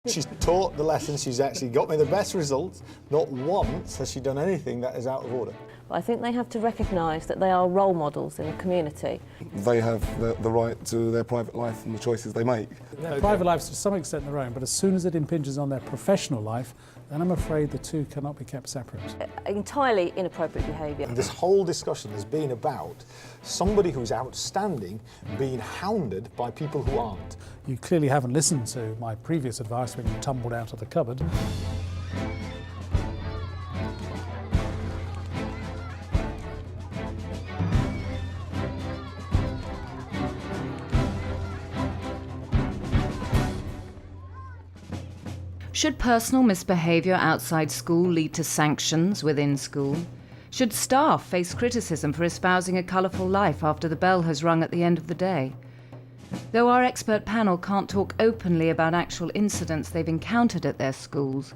She's taught the lessons, she's actually got me the best results. Not once has she done anything that is out of order. I think they have to recognise that they are role models in the community. They have the right to their private life and the choices they make. Their private lives to some extent their own, but as soon as it impinges on their professional life, then I'm afraid the two cannot be kept separate. Entirely inappropriate behaviour. And this whole discussion has been about somebody who's outstanding being hounded by people who aren't. You clearly haven't listened to my previous advice when you tumbled out of the cupboard. Should personal misbehaviour outside school lead to sanctions within school? Should staff face criticism for espousing a colourful life after the bell has rung at the end of the day? Though our expert panel can't talk openly about actual incidents they've encountered at their schools,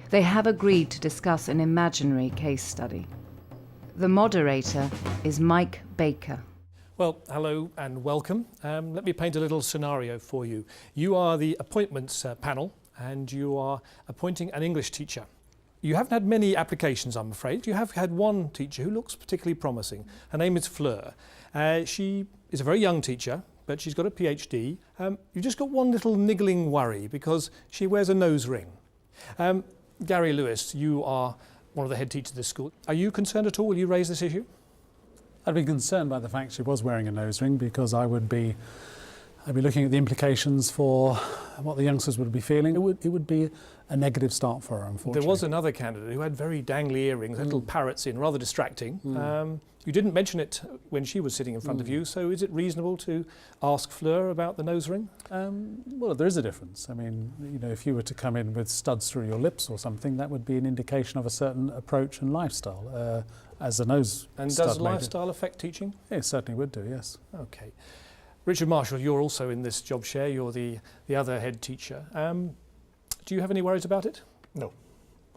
they have agreed to discuss an imaginary case study. The moderator is Mike Baker. Well, hello and welcome. Let me paint a little scenario for you. You are the appointments panel and you are appointing an English teacher. You haven't had many applications, I'm afraid. You have had one teacher who looks particularly promising. Her name is Fleur. She is a very young teacher, but she's got a PhD. You've just got one little niggling worry because she wears a nose ring. Gary Lewis, you are one of the head teachers of this school. Are you concerned at all? Will you raise this issue? I'd be concerned by the fact she was wearing a nose ring because I'd be looking at the implications for what the youngsters would be feeling. It would be a negative start for her, unfortunately. There was another candidate who had very dangly earrings, little parrots in, rather distracting. You didn't mention it when she was sitting in front of you, so is it reasonable to ask Fleur about the nose ring? Well, there is a difference. I mean, you know, if you were to come in with studs through your lips or something, that would be an indication of a certain approach and lifestyle, as a nose And stud does may do. lifestyle affect teaching? It certainly would do, yes. Okay. Richard Marshall, you're also in this job share. You're the other head teacher. Do you have any worries about it? No.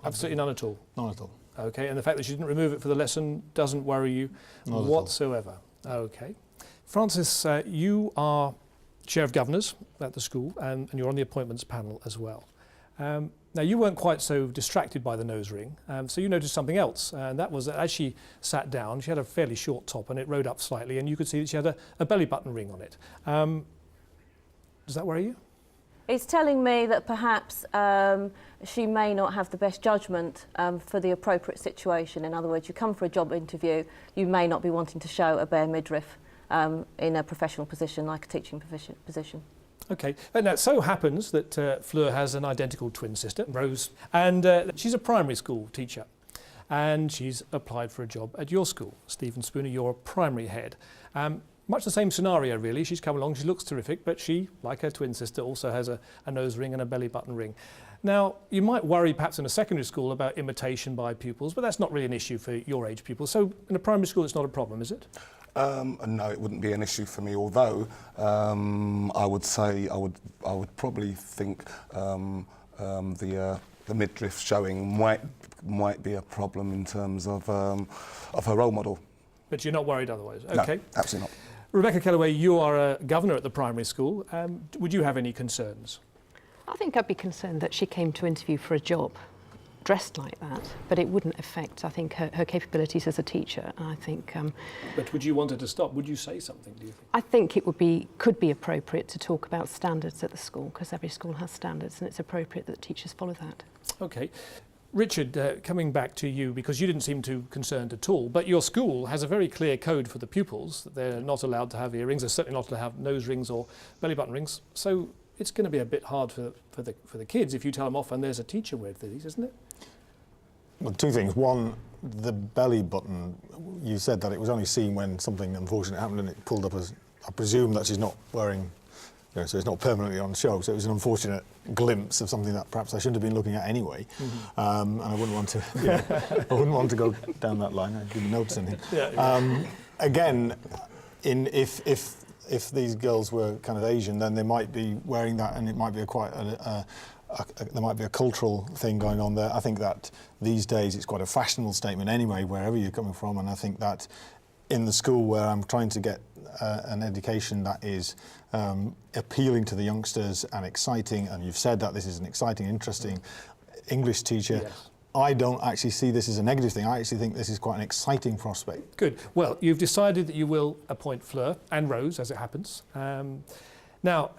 Absolutely none at all? None at all. Okay, and the fact that she didn't remove it for the lesson doesn't worry you Not whatsoever? Okay. Francis, you are Chair of Governors at the school and you're on the appointments panel as well. Now, you weren't quite so distracted by the nose ring, so you noticed something else, and that was that as she sat down, she had a fairly short top and it rode up slightly, and you could see that she had a belly button ring on it. Does that worry you? It's telling me that perhaps she may not have the best judgment for the appropriate situation. In other words, you come for a job interview, you may not be wanting to show a bare midriff in a professional position like a teaching position. Okay, and it so happens that Fleur has an identical twin sister, Rose, and she's a primary school teacher. And she's applied for a job at your school. Stephen Spooner, you're a primary head. Much the same scenario, really. She's come along, she looks terrific, but she, like her twin sister, also has a nose ring and a belly button ring. Now, you might worry perhaps in a secondary school about imitation by pupils, but that's not really an issue for your age pupils. So in a primary school, it's not a problem, is it? No, it wouldn't be an issue for me, although I would say I would probably think the midriff showing might be a problem in terms of her role model. But you're not worried otherwise? Okay. No, absolutely not. Rebecca Kellaway, you are a governor at the primary school. Would you have any concerns? I think I'd be concerned that she came to interview for a job dressed like that, but it wouldn't affect, I think, her capabilities as a teacher. And I think. But would you want her to stop? Would you say something, do you think? I think it could be appropriate to talk about standards at the school, because every school has standards, and it's appropriate that teachers follow that. Okay. Richard, coming back to you, because you didn't seem too concerned at all, but your school has a very clear code for the pupils that they're not allowed to have earrings, they're certainly not allowed to have nose rings or belly button rings. So it's going to be a bit hard for the kids if you tell them off and there's a teacher with these, isn't it? Well, two things. One, the belly button, you said that it was only seen when something unfortunate happened and it pulled up as, I presume that she's not wearing, you know, so it's not permanently on show, so it was an unfortunate glimpse of something that perhaps I shouldn't have been looking at anyway. And I wouldn't want to, I wouldn't want to go down that line. I didn't notice anything. Again, if these girls were kind of Asian, then they might be wearing that, and it might be there might be a cultural thing going on there. I think that these days it's quite a fashionable statement anyway, wherever you're coming from, and I think that in the school where I'm trying to get an education that is appealing to the youngsters and exciting, and you've said that this is an exciting, interesting English teacher. Yes. I don't actually see this as a negative thing. I actually think this is quite an exciting prospect. Good. Well, you've decided that you will appoint Fleur and Rose, as it happens. Now,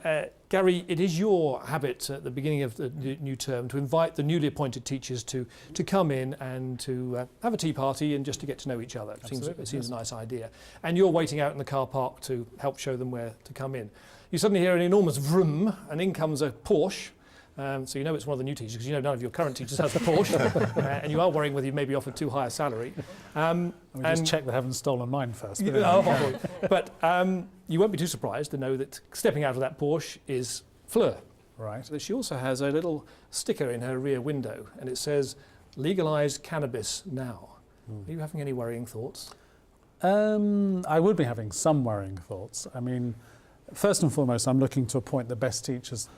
Gary, it is your habit at the beginning of the new term to invite the newly appointed teachers to come in and to have a tea party and just to get to know each other. It seems a nice idea. And you're waiting out in the car park to help show them where to come in. You suddenly hear an enormous vroom, and in comes a Porsche. So you know it's one of the new teachers, because you know none of your current teachers has the Porsche, and you are worrying whether you may be offered too high a salary. We just check they haven't stolen mine first. But you won't be too surprised to know that stepping out of that Porsche is Fleur. Right. She also has a little sticker in her rear window, and it says, "Legalise cannabis now." Are you having any worrying thoughts? I would be having some worrying thoughts. I mean, first and foremost, I'm looking to appoint the best teachers.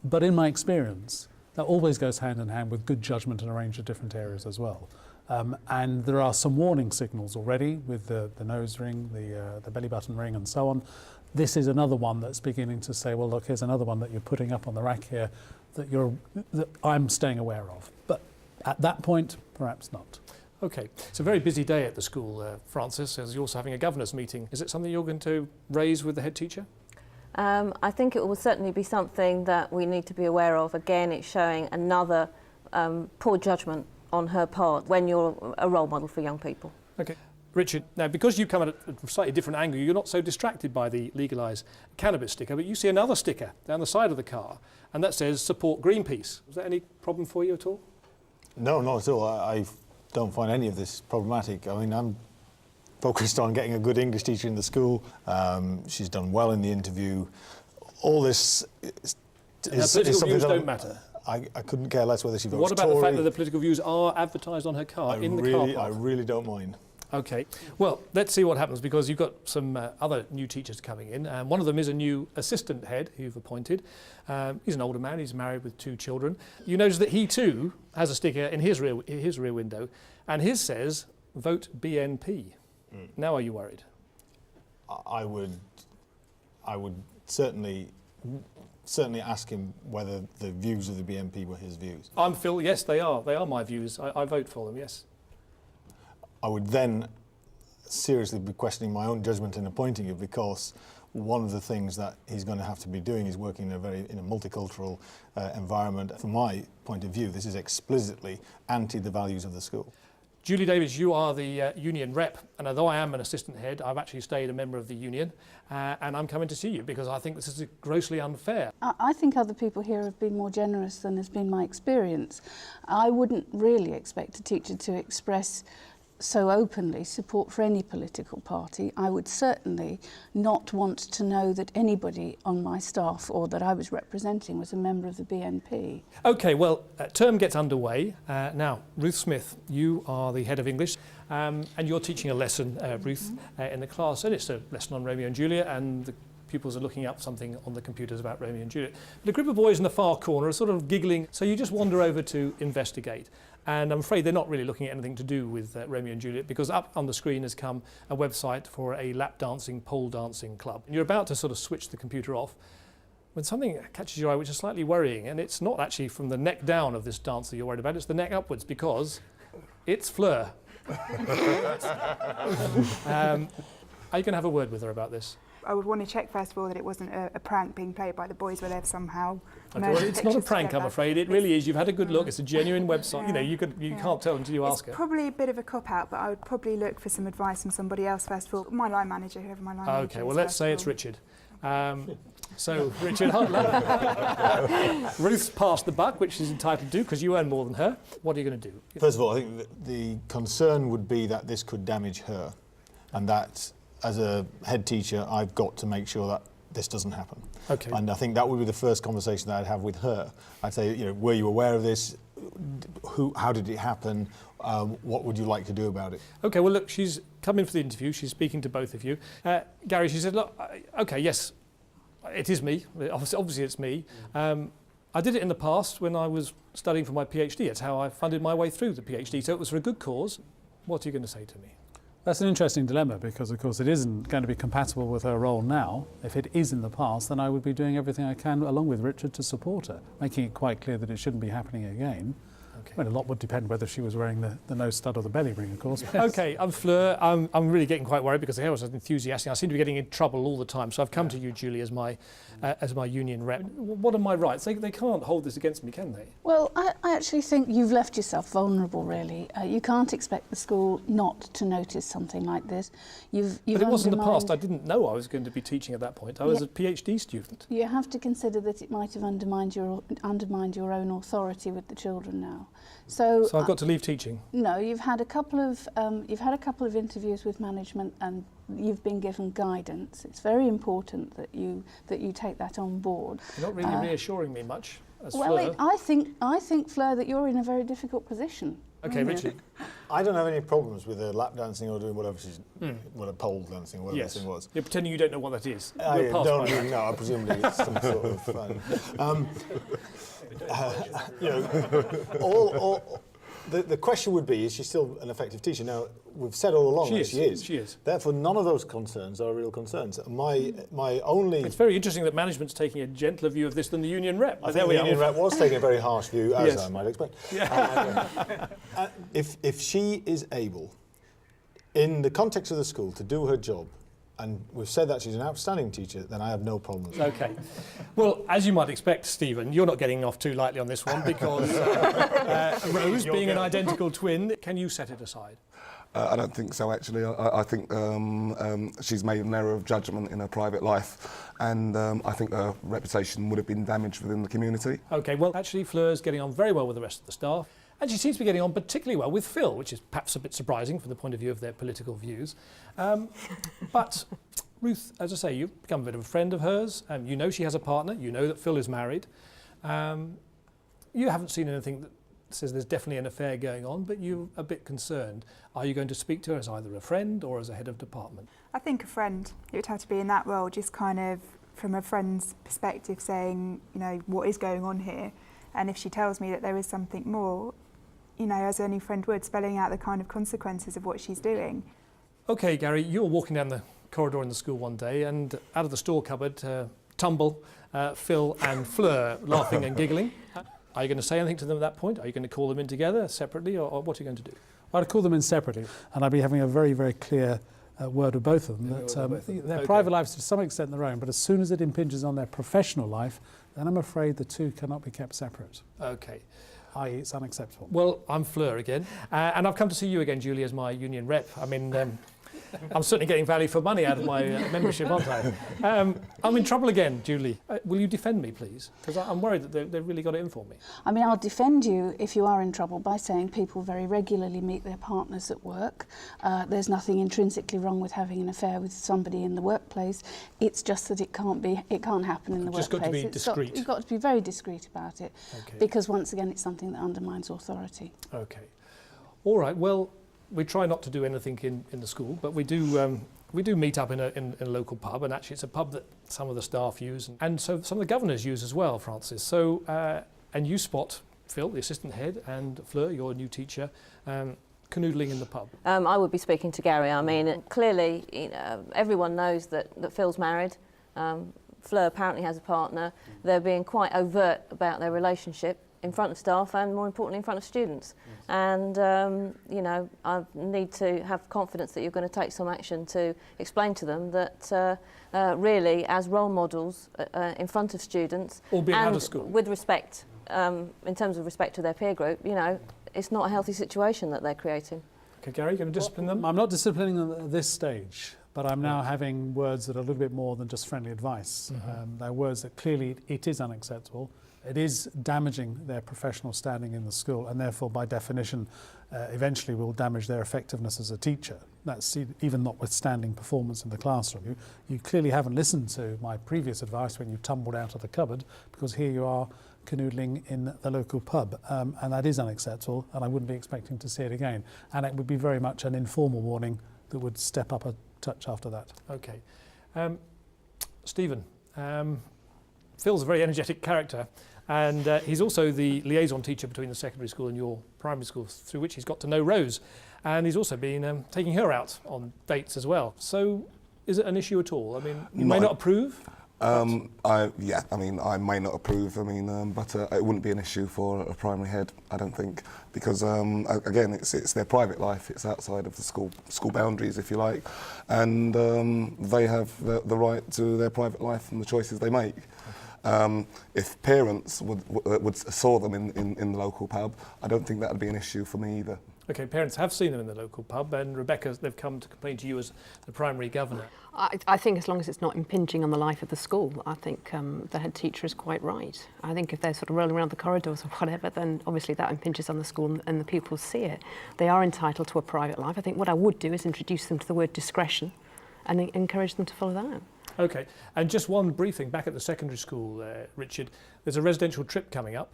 But in my experience, that always goes hand in hand with good judgment in a range of different areas as well. And there are some warning signals already with the nose ring, the belly button ring and so on. This is another one that's beginning to say, well, look, here's another one that you're putting up on the rack here that I'm staying aware of. But at that point, perhaps not. Okay, it's a very busy day at the school, Francis, as you're also having a governor's meeting. Is it something you're going to raise with the head teacher? I think it will certainly be something that we need to be aware of. Again, it's showing another poor judgment on her part when you're a role model for young people. Okay. Richard, now because you come at a slightly different angle, you're not so distracted by the legalise cannabis sticker, but you see another sticker down the side of the car, and that says support Greenpeace. Is that any problem for you at all? No, not at all. I don't find any of this problematic. I mean, I'm focused on getting a good English teacher in the school. She's done well in the interview. All this is political views don't matter. I couldn't care less whether she votes What about Tory. the fact that the political views are advertised on her car in the car park? I really don't mind. Okay, well, let's see what happens, because you've got some other new teachers coming in. One of them is a new assistant head who you've appointed. He's an older man, he's married with 2 children. You notice that he too has a sticker in his rear window, and his says, vote BNP. Now are you worried? I would certainly ask him whether the views of the BNP were his views. I'm Phil, yes, they are. They are my views. I vote for them, yes. I would then seriously be questioning my own judgment in appointing you, because one of the things that he's going to have to be doing is working in a multicultural environment. From my point of view, this is explicitly anti the values of the school. Julie Davis, you are the union rep, and although I am an assistant head, I've actually stayed a member of the union, and I'm coming to see you because I think this is grossly unfair. I think other people here have been more generous than has been my experience. I wouldn't really expect a teacher to express so openly support for any political party. I would certainly not want to know that anybody on my staff or that I was representing was a member of the BNP. OK, well, term gets underway. Now, Ruth Smith, you are the head of English, and you're teaching a lesson, Ruth, in the class, and it's a lesson on Romeo and Juliet, and the pupils are looking up something on the computers about Romeo and Juliet. But a group of boys in the far corner are sort of giggling, so you just wander over to investigate. And I'm afraid they're not really looking at anything to do with Romeo and Juliet, because up on the screen has come a website for a lap dancing, pole dancing club. And you're about to sort of switch the computer off when something catches your eye which is slightly worrying, and it's not actually from the neck down of this dancer you're worried about, it's the neck upwards, because it's Fleur. Are you going to have a word with her about this? I would want to check first of all that it wasn't a prank being played by the boys where they've somehow Okay, well, it's not a prank, I'm afraid. It really is. You've had a good look. It's a genuine website. Yeah. You know, you can't tell until you ask her. It's probably a bit of a cop-out, but I would probably look for some advice from somebody else first of all. My line manager, whoever my line manager Okay, is well, let's first say of it's all. Richard. So, Richard Hartland. Ruth's passed the buck, which she's entitled to, because you earn more than her. What are you going to do? First of all, I think the concern would be that this could damage her, and that as a head teacher, I've got to make sure that this doesn't happen. Okay. And I think that would be the first conversation that I'd have with her. I'd say, you know, were you aware of this? How did it happen? What would you like to do about it? Okay, well, look, she's come in for the interview. She's speaking to both of you. Gary, she said, look, okay, yes, it is me. Obviously, it's me. I did it in the past when I was studying for my PhD. It's how I funded my way through the PhD. So it was for a good cause. What are you going to say to me? That's an interesting dilemma because, of course, it isn't going to be compatible with her role now. If it is in the past, then I would be doing everything I can, along with Richard, to support her, making it quite clear that it shouldn't be happening again. Okay. Well, a lot would depend whether she was wearing the nose stud or the belly ring, of course. Okay, I'm Fleur. I'm really getting quite worried because I was enthusiastic. I seem to be getting in trouble all the time. So I've come to you, Julie, as my union rep. What are my rights? They can't hold this against me, can they? Well, I actually think you've left yourself vulnerable, really. You can't expect the school not to notice something like this. You've But it wasn't the past. undermined- I didn't know I was going to be teaching at that point. I was a PhD student. You have to consider that it might have undermined your own authority with the children now. So So I've got to leave teaching. no, you've had a couple of interviews with management, and you've been given guidance. It's very important that you take that on board. You're not really reassuring me much as Well, Fleur. I think, Fleur, that you're in a very difficult position. Okay, Richard. I don't have any problems with her lap dancing or doing whatever she's, what a pole dancing, whatever Yes. this thing was. You're pretending you don't know what that is. I We'll pass don't by really that. know. Presumably it's some sort of fun. You know, the question would be: is she still an effective teacher? Now we've said all along that she is. She is. Therefore, none of those concerns are real concerns. My only. It's very interesting that management's taking a gentler view of this than the union rep. I But think there the we union are. rep was taking a very harsh view, as Yes. I might expect. Yeah. If she is able, in the context of the school, to do her job, and we've said that she's an outstanding teacher, then I have no problems. Okay. Well, as you might expect, Stephen, you're not getting off too lightly on this one because Rose, being an identical twin, can you set it aside? I don't think so, actually. I think she's made an error of judgment in her private life, and I think her reputation would have been damaged within the community. Okay, well, actually, Fleur's getting on very well with the rest of the staff, and she seems to be getting on particularly well with Phil, which is perhaps a bit surprising from the point of view of their political views. But Ruth, as I say, you've become a bit of a friend of hers. You know she has a partner. You know that Phil is married. You haven't seen anything that says there's definitely an affair going on, but you're a bit concerned. Are you going to speak to her as either a friend or as a head of department? I think a friend. It would have to be in that role, just kind of from a friend's perspective, saying, you know, what is going on here, and if she tells me that there is something more, you know, as any friend would, spelling out the kind of consequences of what she's doing. Okay, Gary, you were walking down the corridor in the school one day, and out of the store cupboard tumble Phil and Fleur, laughing and giggling. Are you going to say anything to them at that point? Are you going to call them in together separately, or what are you going to do? Well, I'd call them in separately, and I'd be having a very, very clear word with both of them that their Okay. private lives to some extent their own, but as soon as it impinges on their professional life, then I'm afraid the two cannot be kept separate, Okay. i.e. it's unacceptable. Well, I'm Fleur again, and I've come to see you again, Julie, as my union rep. I mean, I'm certainly getting value for money out of my membership, aren't I? I'm in trouble again, Julie. Will you defend me, please? Because I'm worried that they've really got it in for me. I mean, I'll defend you if you are in trouble by saying people very regularly meet their partners at work. There's nothing intrinsically wrong with having an affair with somebody in the workplace. It's just that it can't happen in the Just workplace. got to be discreet. You've got to be very discreet about it, Okay. because once again, it's something that undermines authority. Okay. All right. Well, we try not to do anything in the school, but we do meet up in a local pub, and actually it's a pub that some of the staff use, and so some of the governors use as well, Francis. So, and you spot Phil, the assistant head, and Fleur, your new teacher, canoodling in the pub. I would be speaking to Gary. I mean, clearly, you know, everyone knows that Phil's married. Fleur apparently has a partner. They're being quite overt about their relationship in front of staff and, more importantly, in front of students. And, you know, I need to have confidence that you're going to take some action to explain to them that really, as role models in front of students, Albeit and out of school. with respect, in terms of respect to their peer group, you know, it's not a healthy situation that they're creating. Okay, Gary, you going to discipline them? I'm not disciplining them at this stage, but I'm now having words that are a little bit more than just friendly advice. They're words that clearly it is unacceptable. It is damaging their professional standing in the school, and therefore, by definition, eventually will damage their effectiveness as a teacher. That's even notwithstanding performance in the classroom. You clearly haven't listened to my previous advice when you tumbled out of the cupboard, because here you are canoodling in the local pub, and that is unacceptable, and I wouldn't be expecting to see it again. And it would be very much an informal warning that would step up a touch after that. Okay. Stephen, Phil's a very energetic character. And he's also the liaison teacher between the secondary school and your primary school, through which he's got to know Rose. And he's also been taking her out on dates as well. So is it an issue at all? I mean, you may not approve? I mean, I may not approve. I mean, but it wouldn't be an issue for a primary head, I don't think, because again, it's their private life. It's outside of the school boundaries, if you like, and they have the right to their private life and the choices they make. If parents would saw them in the local pub, I don't think that would be an issue for me either. Okay, parents have seen them in the local pub, and Rebecca, they've come to complain to you as the primary governor. I think as long as it's not impinging on the life of the school, I think the head teacher is quite right. I think if they're sort of rolling around the corridors or whatever, then obviously that impinges on the school and the pupils see it. They are entitled to a private life. I think what I would do is introduce them to the word discretion and encourage them to follow that. Okay, and just one brief thing, back at the secondary school, Richard, there's a residential trip coming up.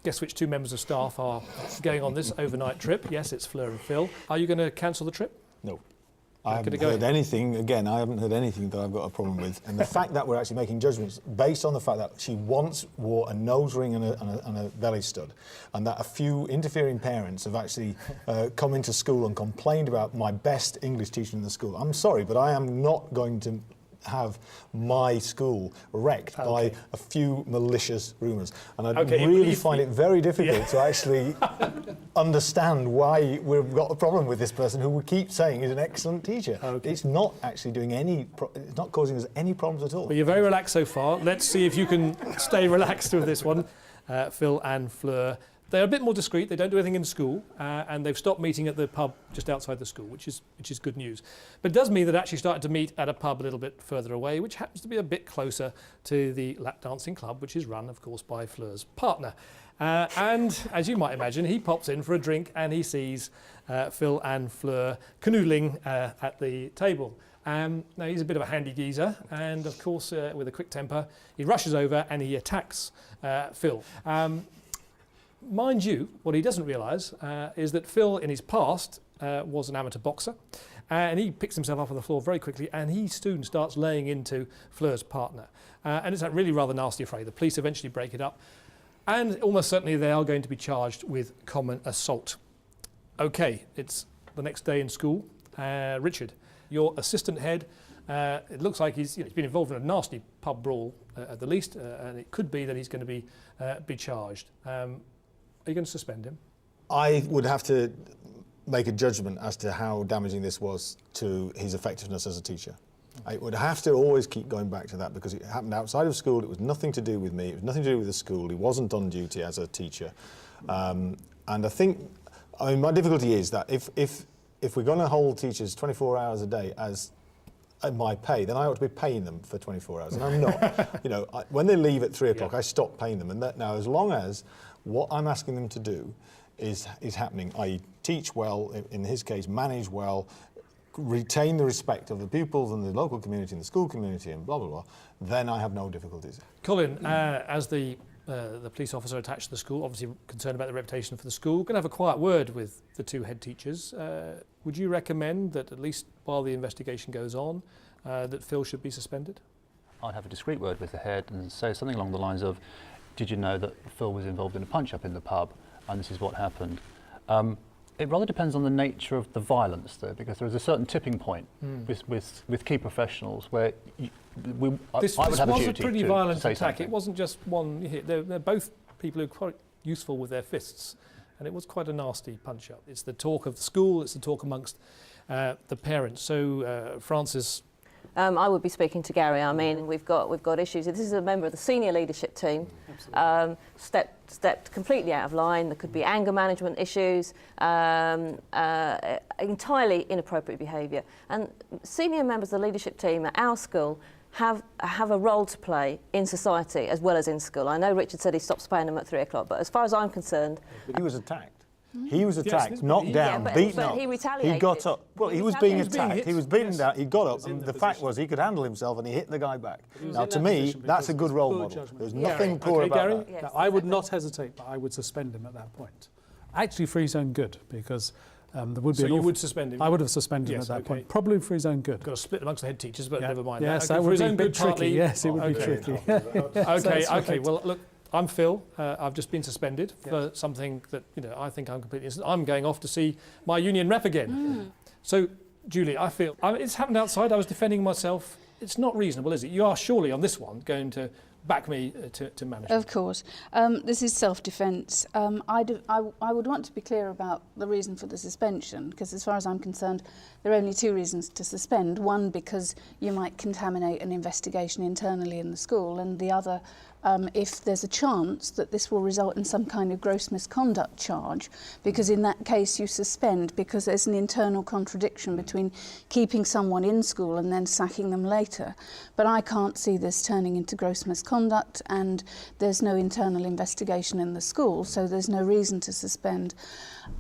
Guess which two members of staff are going on this overnight trip? Yes, it's Fleur and Phil. Are you going to cancel the trip? No. I haven't heard anything, again, I haven't heard anything that I've got a problem with. And the fact that we're actually making judgments based on the fact that she once wore a nose ring and a belly stud, and that a few interfering parents have actually come into school and complained about my best English teacher in the school. I'm sorry, but I am not going to have my school wrecked by a few malicious rumours. And I really find it very difficult to actually understand why we've got a problem with this person who we keep saying is an excellent teacher. It's not actually doing it's not causing us any problems at all. Well, you're very relaxed so far. Let's see if you can stay relaxed with this one, Phil and Fleur. They're a bit more discreet. They don't do anything in school, and they've stopped meeting at the pub just outside the school, which is good news. But it does mean that actually started to meet at a pub a little bit further away, which happens to be a bit closer to the lap dancing club, which is run, of course, by Fleur's partner. And as you might imagine, he pops in for a drink and he sees Phil and Fleur canoodling at the table. Now, he's a bit of a handy geezer, and of course, with a quick temper, he rushes over and he attacks Phil. Mind you, what he doesn't realise is that Phil, in his past, was an amateur boxer, and he picks himself up on the floor very quickly, and he soon starts laying into Fleur's partner. And it's a really rather nasty affray. The police eventually break it up, and almost certainly they are going to be charged with common assault. Okay, it's the next day in school. Richard, your assistant head, it looks like he's been involved in a nasty pub brawl at the least, and it could be that he's going to be charged. Are you going to suspend him? I would have to make a judgment as to how damaging this was to his effectiveness as a teacher. I would have to always keep going back to that because it happened outside of school. It was nothing to do with me. It was nothing to do with the school. He wasn't on duty as a teacher. And I think, my difficulty is that if we're going to hold teachers 24 hours a day as my pay, then I ought to be paying them for 24 hours, and I'm not. When they leave at 3 o'clock, I stop paying them. And now, as long as what I'm asking them to do is happening, i.e. teach well, in his case, manage well, retain the respect of the pupils and the local community and the school community and blah, blah, blah, then I have no difficulties. Colin, as the police officer attached to the school, obviously concerned about the reputation for the school, going to have a quiet word with the two head teachers. Would you recommend that at least while the investigation goes on, that Phil should be suspended? I'd have a discreet word with the head and say something along the lines of, did you know that Phil was involved in a punch-up in the pub and this is what happened? It rather depends on the nature of the violence there, because there is a certain tipping point with key professionals where I would have a duty to say something. This was a pretty violent attack. It wasn't just one hit. They're both people who are quite useful with their fists, and it was quite a nasty punch-up. It's the talk of the school, it's the talk amongst the parents. So, Francis? I would be speaking to Gary. I mean, we've got issues. This is a member of the senior leadership team. Stepped completely out of line. There could be anger management issues, entirely inappropriate behaviour. And senior members of the leadership team at our school have a role to play in society as well as in school. I know Richard said he stops paying them at 3 o'clock, but as far as I'm concerned, he was attacked. He was attacked, knocked down, beaten up. He retaliated. He got up. Well, he was being attacked. He was beaten down. He got up, and the fact was he could handle himself, and he hit the guy back. Now, to me, that's a good role model. There's nothing poor about Gary? that. Yes, No, I would not hesitate, but I would suspend him at that point. Actually, for his own good, because there would be. So you would suspend him? I would have suspended him at that point, probably for his own good. Got a split amongst the head teachers, but never mind. Yes, that would be a bit good tricky. partly. Yes, it would be tricky. Okay. Well, look. I'm Phil. I've just been suspended for something that I think I'm completely innocent. I'm going off to see my union rep again. So, Julie, I feel it's happened outside. I was defending myself. It's not reasonable, is it? You are surely on this one going to back me to management. Of course. This is self-defence. I would want to be clear about the reason for the suspension, because as far as I'm concerned, there are only two reasons to suspend. One, because you might contaminate an investigation internally in the school, and the other, if there's a chance that this will result in some kind of gross misconduct charge, because in that case you suspend because there's an internal contradiction between keeping someone in school and then sacking them later. But I can't see this turning into gross misconduct, and there's no internal investigation in the school, so there's no reason to suspend.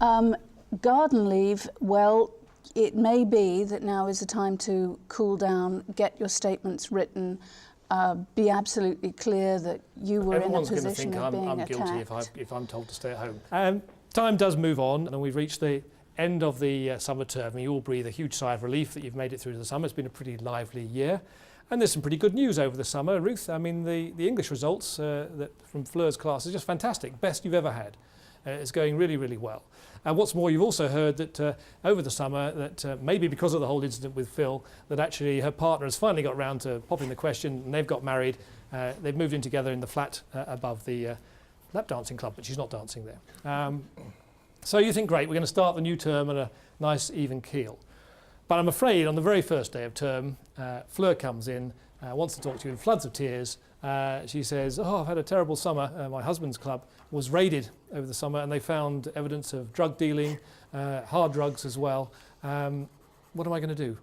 Garden leave, well, it may be that now is the time to cool down, get your statements written, be absolutely clear that you were in a position of being attacked. Everyone's going to think I'm guilty if I'm told to stay at home. Time does move on, and we've reached the end of the summer term, and you all breathe a huge sigh of relief that you've made it through to the summer. It's been a pretty lively year. And there's some pretty good news over the summer, Ruth. I mean, the English results from Fleur's class is just fantastic. Best you've ever had. It's going really, really well. And what's more, you've also heard that over the summer, that maybe because of the whole incident with Phil, that actually her partner has finally got round to popping the question, and they've got married. They've moved in together in the flat above the lap dancing club, but she's not dancing there. So you think, great, we're going to start the new term on a nice, even keel. But I'm afraid on the very first day of term, Fleur comes in, wants to talk to you in floods of tears. She says, I've had a terrible summer. My husband's club was raided over the summer, and they found evidence of drug dealing, hard drugs as well. What am I going to do?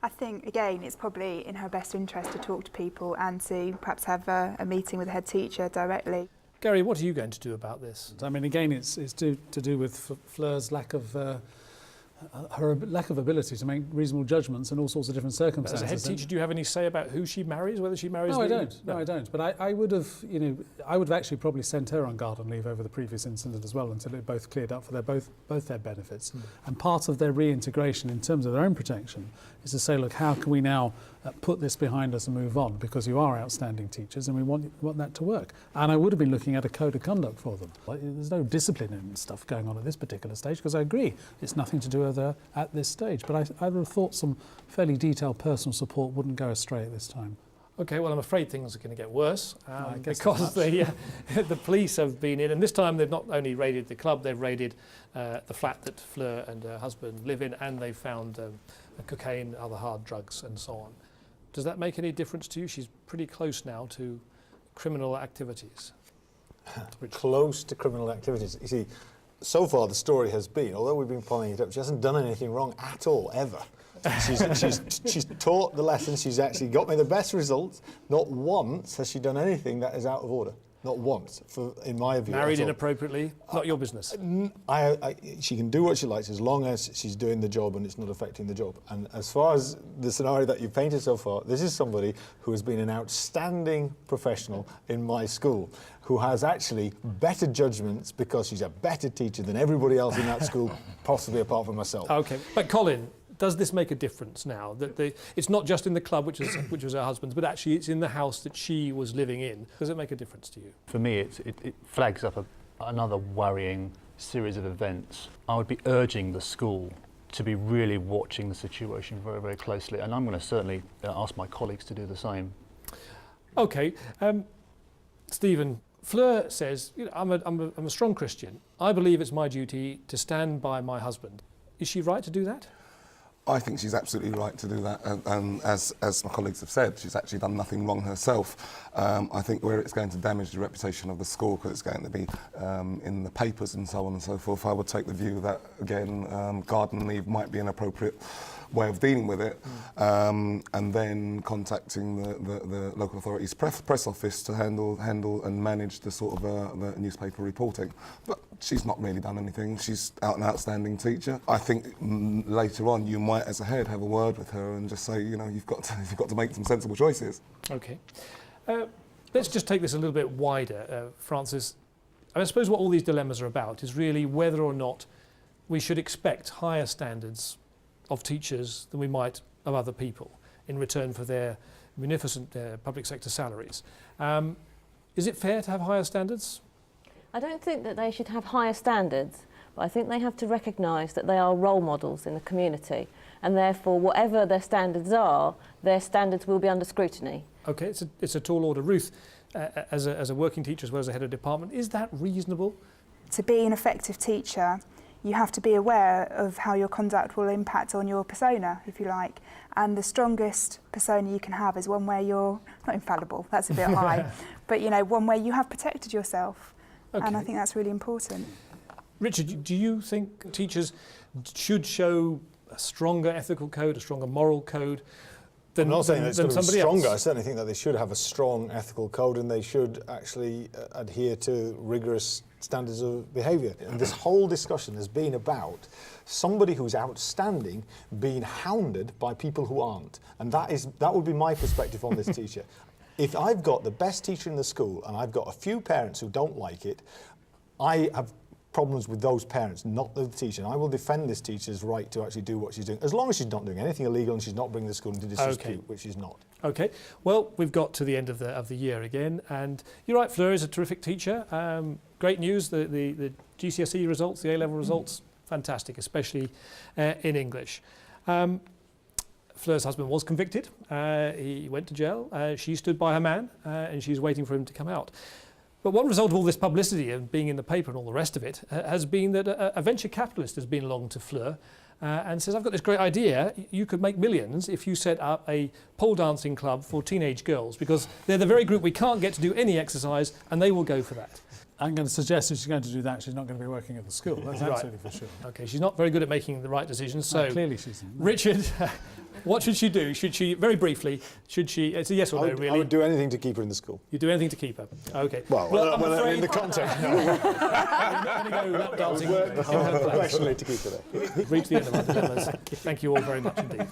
I think, again, it's probably in her best interest to talk to people and to perhaps have a meeting with the head teacher directly. Gary, what are you going to do about this? I mean, again, it's to do with Fleur's lack of her lack of ability to make reasonable judgments in all sorts of different circumstances. As a head teacher, do you have any say about who she marries, whether she marries? No, I don't. No, I don't. But I would have, I would have actually probably sent her on garden leave over the previous incident as well, until it both cleared up for both their benefits. And part of their reintegration in terms of their own protection is to say, look, how can we now put this behind us and move on, because you are outstanding teachers and we want that to work. And I would have been looking at a code of conduct for them. There's no discipline and stuff going on at this particular stage, because I agree it's nothing to do with her at this stage. But I would have thought some fairly detailed personal support wouldn't go astray at this time. OK, well, I'm afraid things are going to get worse because the police have been in, and this time they've not only raided the club, they've raided the flat that Fleur and her husband live in, and they've found cocaine, other hard drugs and so on. Does that make any difference to you? She's pretty close now to criminal activities. Close to criminal activities. You see, so far the story has been, although we've been following it up, she hasn't done anything wrong at all, ever. She's taught the lessons. She's actually got me the best results. Not once has she done anything that is out of order. Not once, in my view. Married inappropriately, not your business. She can do what she likes as long as she's doing the job and it's not affecting the job. And as far as the scenario that you've painted so far, this is somebody who has been an outstanding professional in my school, who has actually better judgments because she's a better teacher than everybody else in that school, possibly apart from myself. OK, but Colin, does this make a difference now that it's not just in the club, which was her husband's, but actually it's in the house that she was living in? Does it make a difference to you? For me, it flags up another worrying series of events. I would be urging the school to be really watching the situation very, very closely, and I'm going to certainly ask my colleagues to do the same. OK, Stephen, Fleur says, I'm a strong Christian. I believe it's my duty to stand by my husband. Is she right to do that? I think she's absolutely right to do that, and as my colleagues have said, she's actually done nothing wrong herself. I think where it's going to damage the reputation of the school, because it's going to be in the papers and so on and so forth, I would take the view that, again, garden leave might be an appropriate way of dealing with it, and then contacting the local authorities press office to handle and manage the sort of the newspaper reporting. But she's not really done anything. She's an outstanding teacher. I think later on you might, as a head, have a word with her and just say, you've got to make some sensible choices. OK. Let's just take this a little bit wider, Francis. I suppose what all these dilemmas are about is really whether or not we should expect higher standards of teachers than we might of other people in return for their munificent public sector salaries. Is it fair to have higher standards? I don't think that they should have higher standards, but I think they have to recognise that they are role models in the community, and therefore whatever their standards are, their standards will be under scrutiny. Okay, it's a tall order. Ruth, as a working teacher as well as a head of department, is that reasonable? To be an effective teacher, you have to be aware of how your conduct will impact on your persona, if you like. And the strongest persona you can have is one where you're not infallible, that's a bit high, but you know, one where you have protected yourself. Okay. And I think that's really important. Richard, do you think teachers should show a stronger ethical code, a stronger moral code than, I'm not saying that it's going to be somebody stronger. I else? certainly think that they should have a strong ethical code, and they should actually adhere to rigorous standards of behaviour. And this whole discussion has been about somebody who's outstanding being hounded by people who aren't. And that would be my perspective on this teacher. If I've got the best teacher in the school and I've got a few parents who don't like it, I have problems with those parents, not the teacher. And I will defend this teacher's right to actually do what she's doing, as long as she's not doing anything illegal and she's not bringing the school into disrepute, which she's not. Okay, well, we've got to the end of the year again, and you're right, Fleur is a terrific teacher. Great news, the GCSE results, the A-level results, fantastic, especially in English. Fleur's husband was convicted. He went to jail. She stood by her man, and she's waiting for him to come out. But one result of all this publicity and being in the paper and all the rest of it has been that a venture capitalist has been along to Fleur and says, I've got this great idea. You could make millions if you set up a pole dancing club for teenage girls, because they're the very group we can't get to do any exercise, and they will go for that. I'm going to suggest if she's going to do that, she's not going to be working at the school. That's Right. absolutely for sure. Okay, she's not very good at making the right decisions. So, Clearly she's not. Richard, what should she do? Should she, very briefly, should she, it's a yes or no, really. I would do anything to keep her in the school. You do anything to keep her? Okay. Well, I'm afraid in the context, no. I'm going to go lap dancing in her place. Professionally to keep her there. We've reached the end of our dilemmas. Thank you all very much indeed.